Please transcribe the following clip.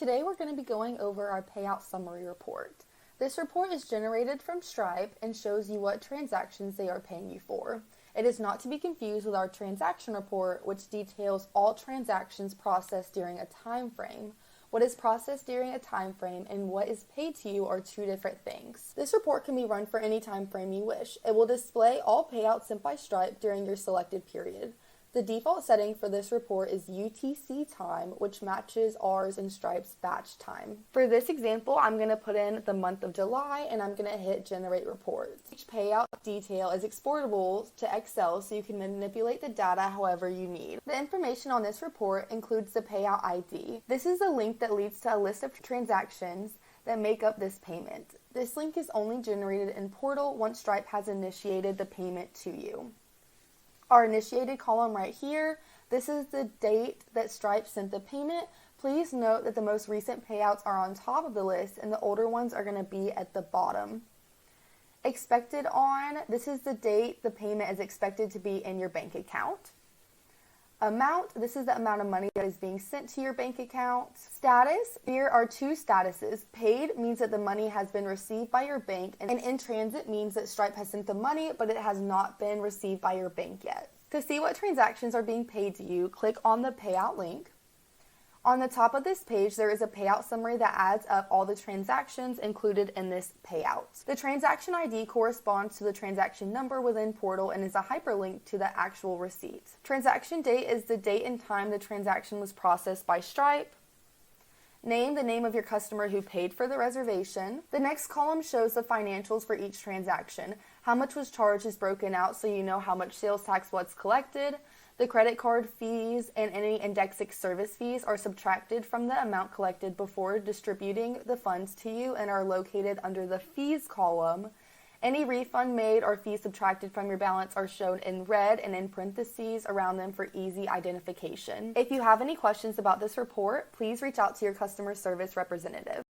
Today we're going to be going over our payout summary report. This report is generated from Stripe and shows you what transactions they are paying you for. It is not to be confused with our transaction report, which details all transactions processed during a time frame. What is processed during a time frame and what is paid to you are two different things. This report can be run for any time frame you wish. It will display all payouts sent by Stripe during your selected period. The default setting for this report is UTC time, which matches ours and Stripe's batch time. For this example, I'm going to put in the month of July and I'm going to hit generate report. Each payout detail is exportable to Excel so you can manipulate the data however you need. The information on this report includes the payout ID. This is the link that leads to a list of transactions that make up this payment. This link is only generated in Portal once Stripe has initiated the payment to you. Our initiated column right here, this is the date that Stripe sent the payment. Please note that the most recent payouts are on top of the list and the older ones are going to be at the bottom. Expected on, this is the date the payment is expected to be in your bank account. Amount, this is the amount of money that is being sent to your bank account. Status, here are two statuses. Paid means that the money has been received by your bank, and in transit means that Stripe has sent the money, but it has not been received by your bank yet. To see what transactions are being paid to you, click on the payout link. On the top of this page, there is a payout summary that adds up all the transactions included in this payout. The transaction ID corresponds to the transaction number within Portal and is a hyperlink to the actual receipt. Transaction date is the date and time the transaction was processed by Stripe. Name, the name of your customer who paid for the reservation. The next column shows the financials for each transaction. How much was charged is broken out so you know how much sales tax was collected. The credit card fees and any Indexic service fees are subtracted from the amount collected before distributing the funds to you and are located under the fees column. Any refund made or fees subtracted from your balance are shown in red and in parentheses around them for easy identification. If you have any questions about this report, please reach out to your customer service representative.